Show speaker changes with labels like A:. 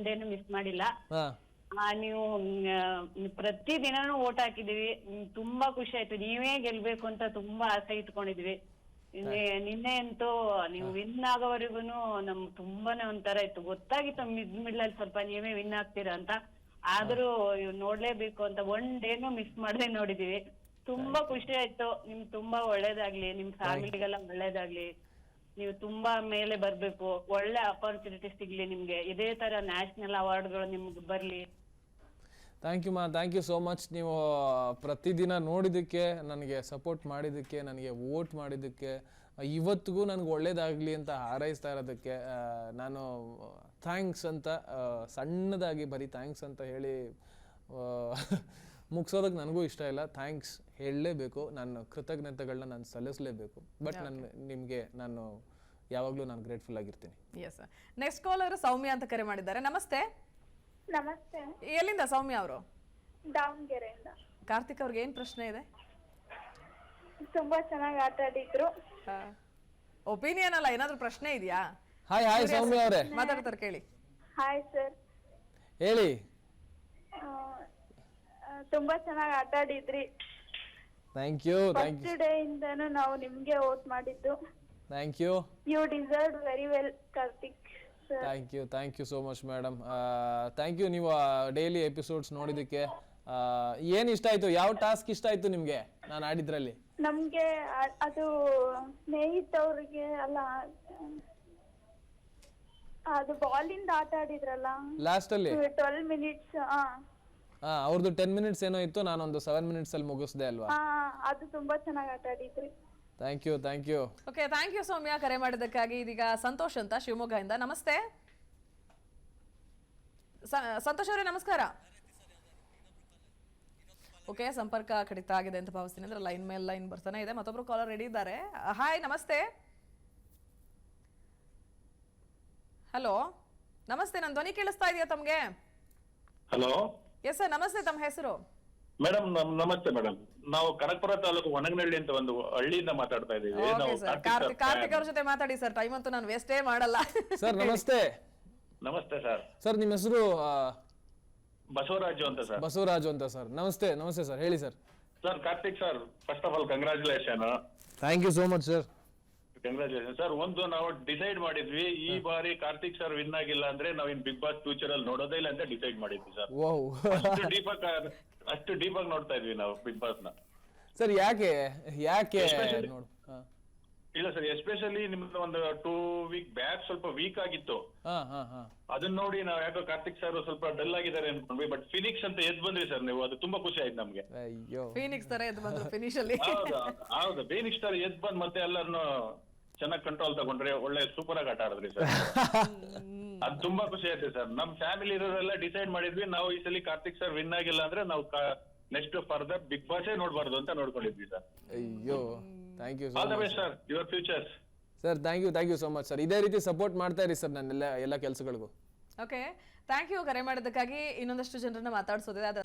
A: ಡೇನು miss ಮಾಡಿಲ್ಲ.
B: ಹಾ
A: ನೀವು ಪ್ರತಿ ದಿನಾನು ಓಟ್ ಹಾಕಿದೀವಿ. ತುಂಬಾ ಖುಷಿ ಆಯ್ತು. ನೀವೇ ಗೆಲ್ಬೇಕು ಅಂತ ತುಂಬಾ ಆಸೆ ಇಟ್ಕೊಂಡಿದ್ವಿ. ನಿನ್ನೆ ಅಂತೂ ನೀವು ವಿನ್ ಆಗೋವರೆಗೂನು ನಮ್ಗೆ ತುಂಬಾನೇ ಒಂಥರ ಇತ್ತು. ಗೊತ್ತಾಗಿತ್ತು ಮಿಡ್ಲಲ್ಲಿ ಸ್ವಲ್ಪ ನೀವೇ ವಿನ್ ಆಗ್ತೀರಾ ಅಂತ. ಆದ್ರೂ ನೋಡ್ಲೇಬೇಕು ಅಂತ ಒನ್ ಡೇನು ಮಿಸ್ ಮಾಡದೆ ನೋಡಿದೀವಿ. ತುಂಬಾ ಖುಷಿ ಆಯ್ತು. ನಿಮ್ಗೆ ತುಂಬಾ ಒಳ್ಳೇದಾಗ್ಲಿ, ನಿಮ್ ಫ್ಯಾಮಿಲಿಗೆಲ್ಲ ಒಳ್ಳೇದಾಗ್ಲಿ. ನೀವು ತುಂಬಾ ಮೇಲೆ ಬರ್ಬೇಕು, ಒಳ್ಳೆ ಅಪರ್ಚುನಿಟಿ ಸಿಗ್ಲಿ ನಿಮ್ಗೆ. ಇದೇ ತರ ನ್ಯಾಷನಲ್ ಅವಾರ್ಡ್ಗಳು ನಿಮ್ಗೆ ಬರ್ಲಿ.
B: ಥ್ಯಾಂಕ್ ಯು ಮಾ, ಥ್ಯಾಂಕ್ ಯು ಸೋ ಮಚ್. ನೀವು ಪ್ರತಿದಿನ ನೋಡಿದ್ದಕ್ಕೆ, ನನಗೆ ಸಪೋರ್ಟ್ ಮಾಡಿದ್ದಕ್ಕೆ, ನನಗೆ ವೋಟ್ ಮಾಡಿದ್ದಕ್ಕೆ, ಇವತ್ತಿಗೂ ನನಗೆ ಒಳ್ಳೇದಾಗಲಿ ಅಂತ ಹಾರೈಸ್ತಾ ಇರೋದಕ್ಕೆ ನಾನು ಥ್ಯಾಂಕ್ಸ್ ಅಂತ ಸಣ್ಣದಾಗಿ ಬರೀ ಥ್ಯಾಂಕ್ಸ್ ಅಂತ ಹೇಳಿ ಮುಗಿಸೋದಕ್ಕೆ ನನಗೂ ಇಷ್ಟ ಇಲ್ಲ. ಥ್ಯಾಂಕ್ಸ್ ಹೇಳಲೇಬೇಕು. ನಾನು ಕೃತಜ್ಞತೆಗಳನ್ನ ನಾನು ಸಲ್ಲಿಸಲೇಬೇಕು. ಬಟ್ ನಿಮಗೆ ನಾನು ಯಾವಾಗಲೂ ನಾನು ಗ್ರೇಟ್ಫುಲ್ ಆಗಿರ್ತೀನಿ.
C: ಎಸ್. ನೆಕ್ಸ್ಟ್ ಕಾಲರ್ ಸೌಮ್ಯ ಅಂತ ಕರೆ ಮಾಡಿದ್ದಾರೆ. ನಮಸ್ತೆ.
D: ನಮಸ್ತೆ.
C: ಎಲ್ಲಿಂದ ಸೌಮ್ಯ ಅವರು?
D: ದಾವಣಗೆರೆಯಿಂದ.
C: ಕಾರ್ತಿಕ್ ಅವ್ರಿಗೆ ಏನ್ ಪ್ರಶ್ನೆ ಇದೆ?
D: ತುಂಬಾ ಚೆನ್ನಾಗಿ ಆಟ ಆಡಿದ್ರು.
C: ಒಪಿನಿಯನ್ ಅಲ್ಲ, ಏನಾದ್ರೂ ಪ್ರಶ್ನೆ ಇದೆಯಾ?
B: ಹಾಯ್ ಹಾಯ್ ಸೌಮ್ಯ ಅವರೇ,
C: ಮಾತಾಡ್ತಾರೆ ಕೇಳಿ.
D: Hi sir.
B: ಹೇಳಿ.
D: ತುಂಬಾ ಚೆನ್ನಾಗಿ ಆಟ ಆಡಿದ್ರಿ.
B: Thank you.
D: ಫಸ್ಟ್ ಡೇ ಇಂದನೂ ನಾವು ನಿಮ್ಗೆ ವೋಟ್ ಮಾಡಿದ್ದು.
B: Thank you.
D: You deserve very well Karthik sir.
B: Thank you so much madam. Thank you. ನೀವು ಡೈಲಿ ಎಪಿಸೋಡ್ಸ್ ನೋಡಿದ್ದಕ್ಕೆ. ಏನು ಇಷ್ಟ ಆಯ್ತು? ಯಾವ ಟಾಸ್ಕ್ ಇಷ್ಟ ಆಯ್ತು ನಿಮಗೆ ನಾನು ಆಡಿದ್ರಲ್ಲಿ?
D: ನಮ್ಗೆ ಅದು ಸ್ನೇಹಿತವ್ರಿಗೆ ಅಲ್ಲ, ಅದು ಬಾಲಿಂದ ಆಟ ಆಡಿದ್ರಲ್ಲ
B: ಲಾಸ್ಟ್ ಅಲ್ಲಿ
D: 12 ಮಿನಿಟ್ಸ್.
B: ಅವ್ರದ್ದು 10 ಮಿನಿಟ್ಸ್ ಏನೋ ಇತ್ತು, ನಾನೊಂದು 7 ಮಿನಿಟ್ಸ್ ಅಲ್ಲಿ ಮುಗಿಸ್ದೆ ಅಲ್ವಾ?
D: ಅದು ತುಂಬಾ ಚೆನ್ನಾಗಿ ಆಟ ಆಡಿದ್ರಿ.
B: Thank you. Thank you.
C: Okay, thank you Soumya ಕರೆ ಮಾಡಿದ್ದಕ್ಕಾಗಿ. ಇದೀಗ ಸಂತೋಷ್ ಅಂತ ಶಿವಮೊಗ್ಗದಿಂದ. ನಮಸ್ತೆ ಸಂತೋಷ್ ಅವರೇ, ನಮಸ್ಕಾರ. ಓಕೆ, ಸಂಪರ್ಕ ಕಡಿತ ಆಗಿದೆ ಅಂತ ಭಾವಿಸ್ತೀನಿ. ಅಂದ್ರೆ ಲೈನ್ ಮೇಲೆ ಲೈನ್ ಬರ್ತಾನೆ ಇದೆ. ಮತ್ತೊಬ್ರು ಕಾಲರ್ ರೆಡಿ ಇದ್ದಾರೆ. ಹಾಯ್, ನಮಸ್ತೆ. ಹಲೋ, ನಮಸ್ತೆ. ನನ್ನ ಧ್ವನಿ ಕೇಳಿಸ್ತಾ ಇದೆಯಾ ತಮ್ಗೆ?
E: ಹಲೋ.
C: ಎಸ್ ಸರ್, ನಮಸ್ತೆ. ತಮ್ಮ ಹೆಸರು?
E: ಮೇಡಮ್ ನಮಸ್ತೆ ಮೇಡಮ್. ನಾವು ಕನಕಪುರ ತಾಲೂಕು ಒಣಗನಹಳ್ಳಿ ಅಂತ ಒಂದು ಹಳ್ಳಿಯಿಂದ ಮಾತಾಡ್ತಾ ಇದ್ದೀವಿ. ನಾವು
C: ಕಾರ್ತಿಕ್ ಅವ್ರ ಜೊತೆ ಮಾತಾಡಿ ಸರ್. ಟೈಮ್ ಅಂತೂ ನಾನು ವೇಸ್ಟೇ ಮಾಡಲ್ಲ.
B: ಸರ್ ನಮಸ್ತೆ.
E: ನಮಸ್ತೆ ಸರ್.
B: ಸರ್ ನಿಮ್ಮ ಹೆಸರು?
E: ಬಸವರಾಜು ಅಂತ ಸರ್.
B: ಬಸವರಾಜು ಅಂತ ಸರ್. ನಮಸ್ತೆ. ನಮಸ್ತೆ ಸರ್, ಹೇಳಿ sir.
E: Sir Karthik sir, first of all congratulation.
B: Thank you so much sir.
E: Congratulation sir. ಒಂದು ನಾವು ಡಿಸೈಡ್ ಮಾಡಿದ್ವಿ, ಈ ಬಾರಿ ಕಾರ್ತಿಕ್ ಸರ್ ವಿನ್ ಆಗಿಲ್ಲ ಅಂದ್ರೆ ನಾವು ಇನ್ ಬಿಗ್ ಬಾಸ್ ಫ್ಯೂಚರ್ ಅಲ್ಲಿ ನೋಡೋದೇ ಇಲ್ಲ ಅಂತ ಡಿಸೈಡ್ ಮಾಡಿದ್ವಿ ಸರ್. ಅಷ್ಟು ಡೀಪ್ ಆಗಿ ನೋಡ್ತಾ ಇದ್ವಿ ನಾವು ಬಿಗ್ ಬಾಸ್ ನ.
B: ಸರ್ ಯಾಕೆ ನೋಡು?
E: ಇಲ್ಲ ಸರ್, ಎಸ್ಪೆಷಲಿ ನಿಮ್ದು ಒಂದು 2 ವೀಕ್ ಬ್ಯಾಕ್ ಸ್ವಲ್ಪ ವೀಕ್ ಆಗಿತ್ತು. ಅದನ್ನ ನೋಡಿ ನಾವು ಯಾಕೋ ಕಾರ್ತಿಕ್ ಸರ್ ಸ್ವಲ್ಪ ಡಲ್ ಆಗಿದ್ದಾರೆ ಅನ್ಕೊಂಡ್ವಿ. ಬಟ್ ಫಿನಿಕ್ಸ್ ಅಂತ ಎದ್ ಬಂದ್ರಿ ಸರ್ ನೀವು, ಅದು ತುಂಬಾ ಖುಷಿ ಆಯ್ತು ನಮ್ಗೆ.
B: ಅಯ್ಯೋ,
C: ಫೀನಿಕ್ಸ್ ತರ ಎದ್ ಬಂದ್ರು ಫಿನಿಶ್ ಅಲ್ಲಿ.
E: ಹೌದು, ಫೀನಿಕ್ಸ್ ತರ ಎದ್ ಬಂದ್ ಮತ್ತೆ ಎಲ್ಲರನ್ನು ಚೆನ್ನಾಗಿ ಕಂಟ್ರೋಲ್ ತಗೊಂಡ್ರಿ. ಒಳ್ಳೆ ಸೂಪರ್ ಆಗಿ ಆಟ ಆಡಿದ್ರಿ ಸರ್. ಅದು ತುಂಬಾ ಖುಷಿ ಆಯ್ತು ಸರ್. ನಮ್ ಫ್ಯಾಮಿಲಿ ಇರೋರೆಲ್ಲ ಡಿಸೈಡ್ ಮಾಡಿದ್ವಿ, ನಾವು ಈ ಸಲ ಕಾರ್ತಿಕ್ ಸರ್ ವಿನ್ ಆಗಿಲ್ಲ ಅಂದ್ರೆ ನಾವು ನೆಕ್ಸ್ಟ್ ಫರ್ದರ್ ಬಿಗ್ ಬಾಸ್ ನೋಡ್ಬಾರ್ದು ಅಂತ ನೋಡ್ಕೊಂಡಿದ್ವಿ ಸರ್.
B: ಅಯ್ಯೋ, thank you
E: all the best sir, your future.
B: Sir thank you so much sir. ಇದೇ ರೀತಿ ಸಪೋರ್ಟ್ ಮಾಡ್ತಾ ಇರಿ ಸರ್ ನನ್ನ ಎಲ್ಲ ಕೆಲಸಗಳಿಗೂ.
C: ಓಕೆ, ಥ್ಯಾಂಕ್ ಯು ಕರೆ ಮಾಡಿದ್ದಕ್ಕಾಗಿ. ಇನ್ನೊಂದಷ್ಟು ಜನರನ್ನ ಮಾತಾಡ್ಸೋದಿದೆ.